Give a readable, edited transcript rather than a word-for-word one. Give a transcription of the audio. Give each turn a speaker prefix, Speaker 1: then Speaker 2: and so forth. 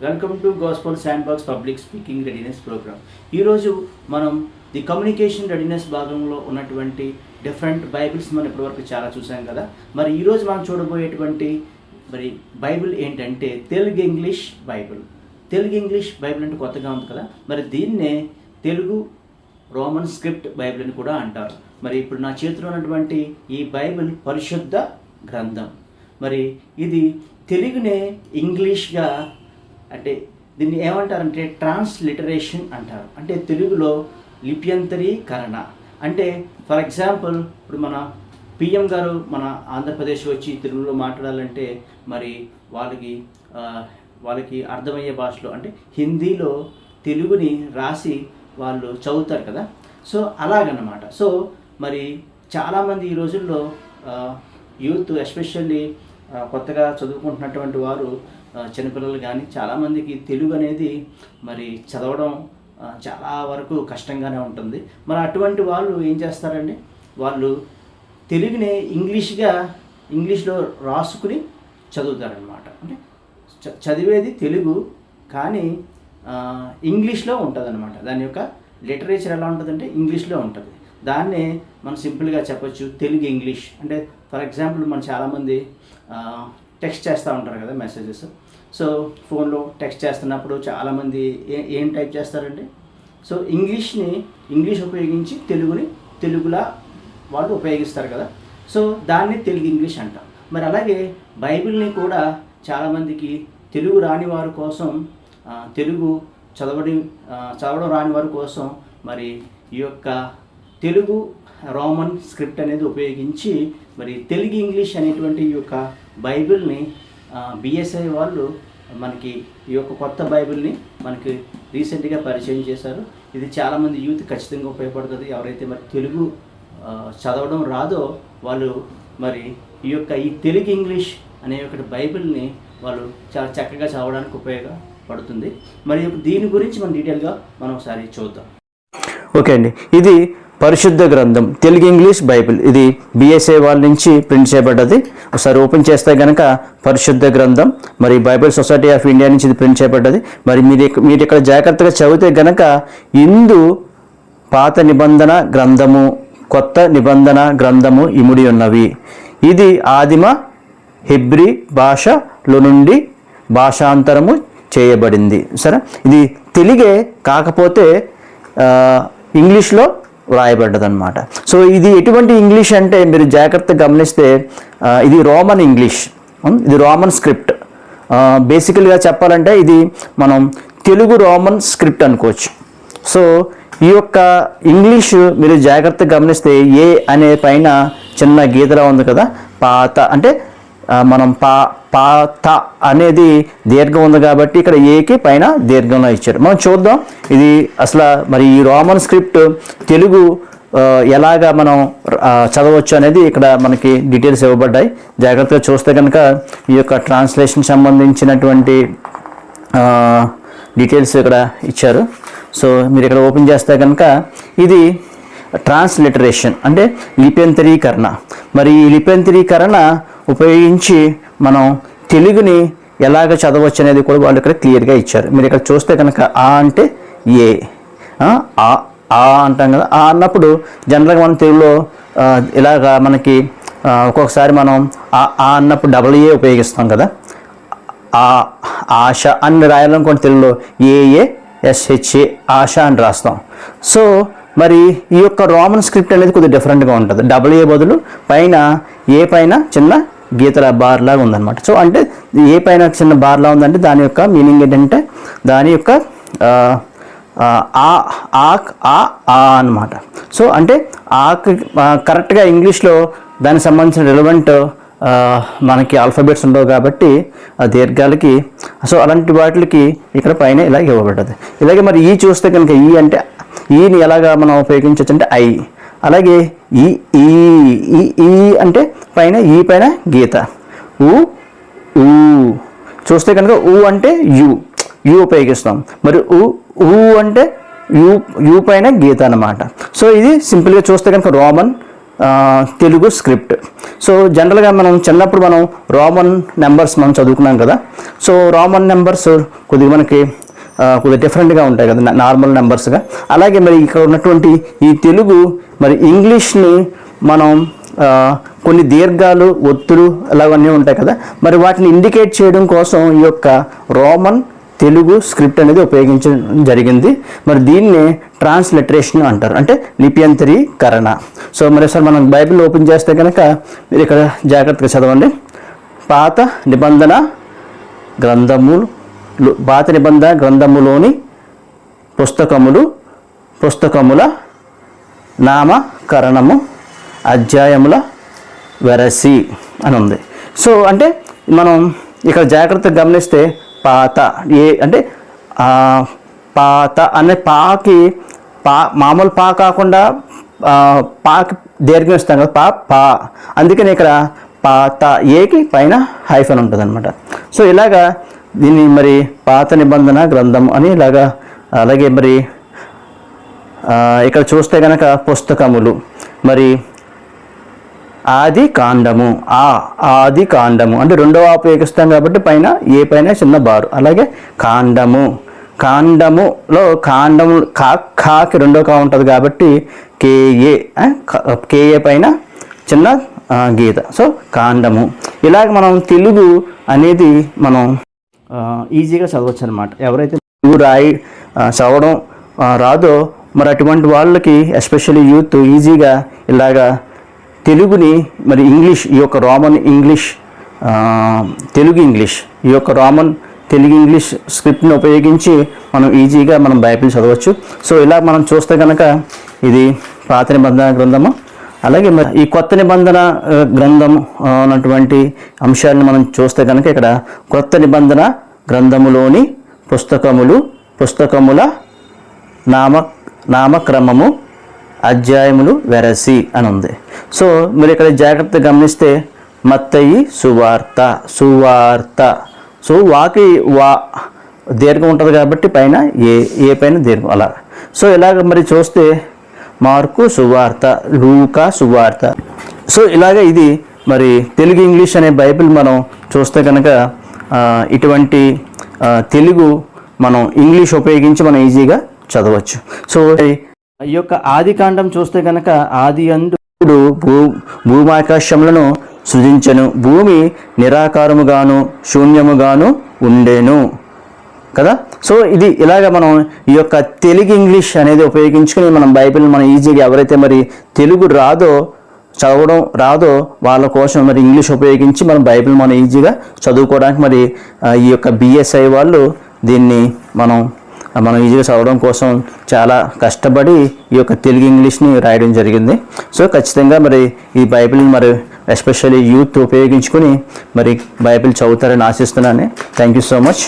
Speaker 1: Welcome to gospel sandbox public speaking readiness programme. ఈరోజు మనం the communication readiness భాగంలో ఉన్నటువంటి డిఫరెంట్ బైబిల్స్ మనం ఇప్పటివరకు చాలా చూసాం కదా. మరి ఈరోజు మనం చూడబోయేటువంటి బైబిల్ ఏంటంటే Telugu English Bible. Telugu English Bible అంటే కొత్తగా ఉంది కదా, మరి దీన్నే తెలుగు రోమన్ స్క్రిప్ట్ బైబిల్ అని కూడా అంటారు. మరి ఇప్పుడు నా చేతిలో ఉన్నటువంటి ఈ బైబిల్ పరిశుద్ధ గ్రంథం. మరి ఇది తెలుగునే ఇంగ్లీష్గా అంటే దీన్ని ఏమంటారంటే ట్రాన్స్లిటరేషన్ అంటారు. అంటే తెలుగులో లిప్యంతరీకరణ. అంటే ఫర్ ఎగ్జాంపుల్ ఇప్పుడు మన పిఎం గారు మన ఆంధ్రప్రదేశ్ వచ్చి తెలుగులో మాట్లాడాలంటే మరి వాళ్ళకి అర్థమయ్యే భాషలో అంటే హిందీలో తెలుగుని రాసి వాళ్ళు చదువుతారు కదా. సో అలాగన్నమాట. సో మరి చాలామంది ఈ రోజుల్లో యూత్ ఎస్పెషల్లీ కొత్తగా చదువుకుంటున్నటువంటి వారు చిన్నపిల్లలు కానీ చాలామందికి తెలుగు అనేది మరి చదవడం చాలా వరకు కష్టంగానే ఉంటుంది. మరి అటువంటి వాళ్ళు ఏం చేస్తారండి, వాళ్ళు తెలుగునే ఇంగ్లీష్లో రాసుకుని చదువుతారనమాట. అంటే చదివేది తెలుగు కానీ ఇంగ్లీష్లో ఉంటుంది అనమాట. దాని యొక్క లిటరేచర్ ఎలా ఉంటుందంటే ఇంగ్లీష్లో ఉంటుంది. దాన్నే మనం సింపుల్గా చెప్పచ్చు తెలుగు ఇంగ్లీష్. అంటే ఫర్ ఎగ్జాంపుల్ మనం చాలామంది టెక్స్ట్ చేస్తూ ఉంటారు కదా మెసేజెస్. సో ఫోన్లో టెక్స్ట్ చేస్తున్నప్పుడు చాలామంది ఏం టైప్ చేస్తారండి, సో ఇంగ్లీష్ ఉపయోగించి తెలుగులా వాళ్ళు ఉపయోగిస్తారు కదా. సో దాన్ని తెలుగు ఇంగ్లీష్ అంటాం. మరి అలాగే బైబిల్ని కూడా చాలామందికి తెలుగు రాని వారి కోసం తెలుగు చదవడం రాని వారి కోసం మరి ఈ యొక్క తెలుగు రోమన్ స్క్రిప్ట్ అనేది ఉపయోగించి మరి తెలుగు ఇంగ్లీష్ అనేటువంటి ఈ యొక్క బైబిల్ని బిఎస్ఐ వాళ్ళు మనకి ఈ యొక్క కొత్త బైబిల్ని మనకి రీసెంట్గా పరిచయం చేశారు. ఇది చాలామంది యూత్ ఖచ్చితంగా ఉపయోగపడుతుంది. ఎవరైతే మరి తెలుగు చదవడం రాదో వాళ్ళు మరి ఈ తెలుగు ఇంగ్లీష్ అనే ఒకటి బైబిల్ని వాళ్ళు చాలా చక్కగా చదవడానికి ఉపయోగపడుతుంది. మరి దీని గురించి మనం డీటెయిల్గా మనం ఒకసారి చూద్దాం.
Speaker 2: ఓకే అండి, ఇది పరిశుద్ధ గ్రంథం తెలుగు ఇంగ్లీష్ బైబిల్. ఇది బిఎస్ఏ వాళ్ళ నుంచి ప్రింట్ చేయబడ్డది. ఒకసారి ఓపెన్ చేస్తే కనుక పరిశుద్ధ గ్రంథం మరి బైబిల్ సొసైటీ ఆఫ్ ఇండియా నుంచి ఇది ప్రింట్ చేయబడ్డది. మరి మీరు ఇక్కడ జాగ్రత్తగా చదివితే కనుక ఇందు పాత నిబంధన గ్రంథము కొత్త నిబంధన గ్రంథము ఇముడి ఉన్నవి. ఇది ఆదిమ హెబ్రీ భాషలో నుండి భాషాంతరము చేయబడింది. సరే, ఇది తెలుగే కాకపోతే ఇంగ్లీష్లో వ్రాయబడ్డదన్నమాట. సో ఇది ఎటువంటి ఇంగ్లీష్ అంటే మీరు జాగ్రత్తగా గమనిస్తే ఇది రోమన్ ఇంగ్లీష్, ఇది రోమన్ స్క్రిప్ట్. బేసికల్గా చెప్పాలంటే ఇది మనం తెలుగు రోమన్ స్క్రిప్ట్ అనుకోవచ్చు. సో ఈ యొక్క ఇంగ్లీష్ మీరు జాగ్రత్తగా గమనిస్తే ఏ అనే పైన చిన్న గీతలా ఉంది కదా, పాత అంటే మనం పాత అనేది దీర్ఘం ఉంది కాబట్టి ఇక్కడ ఏకి పైన దీర్ఘంలో ఇచ్చారు. మనం చూద్దాం ఇది అసలు మరి ఈ రోమన్ స్క్రిప్ట్ తెలుగు ఎలాగా మనం చదవచ్చు అనేది ఇక్కడ మనకి డీటెయిల్స్ ఇవ్వబడ్డాయి. జాగ్రత్తగా చూస్తే కనుక ఈ యొక్క ట్రాన్స్లేషన్ సంబంధించినటువంటి డీటెయిల్స్ ఇక్కడ ఇచ్చారు. సో మీరు ఇక్కడ ఓపెన్ చేస్తే కనుక ఇది ట్రాన్స్లిటరేషన్ అంటే లిప్యంతరీకరణ. మరి ఈ లిప్యంతరీకరణ ఉపయోగించి మనం తెలుగుని ఎలాగ చదవచ్చు అనేది కూడా వాళ్ళు ఇక్కడ క్లియర్గా ఇచ్చారు. మీరు ఇక్కడ చూస్తే కనుక ఆ అంటే ఏ, ఆ అంటాం కదా. ఆ అన్నప్పుడు జనరల్గా మనం తెలుగులో ఇలాగా మనకి ఒక్కొక్కసారి మనం ఆ అన్నప్పుడు డబ్ల్యూఏ ఉపయోగిస్తాం కదా. ఆశ అని రాయాలనుకోండి తెలుగులో ఏఏఎస్హెచ్ఏ ఆశ అని రాస్తాం. సో మరి ఈ యొక్క రోమన్ స్క్రిప్ట్ అనేది కొద్దిగా డిఫరెంట్గా ఉంటుంది. డబ్ల్యూఏ బదులు పైన ఏ పైన చిన్న గీతల బార్ లాగా ఉందన్నమాట. సో అంటే ఏ పైన చిన్న బార్లా ఉందంటే దాని యొక్క మీనింగ్ ఏంటంటే దాని యొక్క అన్నమాట. సో అంటే కరెక్ట్గా ఇంగ్లీష్లో దానికి సంబంధించిన రిలవెంట్ మనకి ఆల్ఫాబెట్స్ ఉండవు కాబట్టి ఆ దీర్ఘాలకి, సో అలాంటి వాటికి ఇక్కడ పైన ఇలా ఇవ్వబడ్డది. ఇలాగే మరి ఈ చూస్తే కనుక ఈ అంటే ఈని ఎలాగా మనం ఉపయోగించవచ్చు అంటే ఐ. అలాగే ఈ అంటే పైన ఈ పైన గీత, ఊ చూస్తే కనుక ఊ అంటే యు ఉపయోగిస్తాం. మరి ఊ అంటే యు పైన గీత అన్నమాట. సో ఇది సింపుల్గా చూస్తే కనుక రోమన్ తెలుగు స్క్రిప్ట్. సో జనరల్గా మనం చిన్నప్పుడు మనం రోమన్ నెంబర్స్ మనం చదువుకున్నాం కదా. సో రోమన్ నెంబర్స్ కొద్దిగా మనకి కొద్దిగా డిఫరెంట్గా ఉంటాయి కదా నార్మల్ నెంబర్స్గా. అలాగే మరి ఇక్కడ ఉన్నటువంటి ఈ తెలుగు మరి ఇంగ్లీష్ని మనం కొన్ని దీర్ఘాలు, ఒత్తులు అలాగన్నీ ఉంటాయి కదా, మరి వాటిని ఇండికేట్ చేయడం కోసం ఈ యొక్క రోమన్ తెలుగు స్క్రిప్ట్ అనేది ఉపయోగించడం జరిగింది. మరి దీన్ని ట్రాన్స్లిటరేషన్ అంటారు, అంటే లిప్యంతరీకరణ. సో మరి సార్ మనం బైబిల్ ఓపెన్ చేస్తే కనుక మీరు ఇక్కడ జాగ్రత్తగా చదవండి. పాత నిబంధన గ్రంథములోని పుస్తకముల నామకరణము అధ్యాయముల వెరసి అని ఉంది. సో అంటే మనం ఇక్కడ జాగ్రత్తగా గమనిస్తే పాత అంటే పాత అనే మామూలు పా కాకుండా పాకి దీర్ఘం ఇస్తాం కదా, పా అందుకని ఇక్కడ పాత ఏకి పైన హైఫన్ ఉంటుంది అనమాట. సో ఇలాగా దీన్ని మరి పాత నిబంధన గ్రంథం అని ఇలాగా. అలాగే మరి ఇక్కడ చూస్తే కనుక పుస్తకములు మరి ఆది కాండము అంటే రెండవ ఉపయోగిస్తాం కాబట్టి పైన ఏ పైన చిన్న బారు. అలాగే కాండములో కాకి రెండో కా ఉంటుంది కాబట్టి కేఏ పైన చిన్న గీత. సో కాండము. ఇలాగ మనం తెలుగు అనేది మనం ఈజీగా చదవచ్చు అనమాట. ఎవరైతే తెలుగు చదవడం రాదో మరి అటువంటి వాళ్ళకి ఎస్పెషల్లీ యూత్ ఈజీగా ఇలాగా తెలుగుని మరి ఇంగ్లీష్, ఈ యొక్క రోమన్ ఇంగ్లీష్, తెలుగు ఇంగ్లీష్, ఈ యొక్క రోమన్ తెలుగు ఇంగ్లీష్ స్క్రిప్ట్ని ఉపయోగించి మనం ఈజీగా మనం బైబిల్ చదవచ్చు. సో ఇలా మనం చూస్తే కనుక ఇది పాత నిబంధన గ్రంథము. అలాగే మరి ఈ కొత్త నిబంధన గ్రంథం అన్నటువంటి అంశాలను మనం చూస్తే కనుక ఇక్కడ కొత్త నిబంధన గ్రంథములోని పుస్తకముల నామక్రమము అధ్యాయములు వెరసి అని ఉంది. సో మీరు ఇక్కడ జాగ్రత్తగా గమనిస్తే మత్తయి సువార్త. సో వా దీర్ఘం ఉంటుంది కాబట్టి పైన ఏ పైన దీర్ఘం అలా. సో ఇలాగ మరి చూస్తే మార్కు సువార్త, లూకా సువార్త. సో ఇలాగ ఇది మరి తెలుగు ఇంగ్లీష్ అనే బైబిల్ మనం చూస్తే కనుక ఇటువంటి తెలుగు మనం ఇంగ్లీష్ ఉపయోగించి మనం ఈజీగా చదవచ్చు. సో ఈ యొక్క ఆది కాండం చూస్తే కనుక ఆది అందు భూమాకాశములను సృజించెను, భూమి నిరాకారముగాను శూన్యముగాను ఉండెను కదా. సో ఇది ఇలాగ మనం ఈ యొక్క తెలుగు ఇంగ్లీష్ అనేది ఉపయోగించుకుని మనం బైబిల్ మనం ఈజీగా ఎవరైతే మరి తెలుగు చదవడం రాదో వాళ్ళ కోసం మరి ఇంగ్లీష్ ఉపయోగించి మనం బైబిల్ మనం ఈజీగా చదువుకోవడానికి మరి ఈ యొక్క బిఎస్ఐ వాళ్ళు దీన్ని మనం ఈజీగా చదవడం కోసం చాలా కష్టపడి ఈ యొక్క తెలుగు ఇంగ్లీష్ని రాయడం జరిగింది. సో ఖచ్చితంగా మరి ఈ బైబిల్ని మరి ఎస్పెషల్లీ యూత్ ఉపయోగించుకొని మరి బైబిల్ చదువుతారని ఆశిస్తున్నాను. Thank you so much.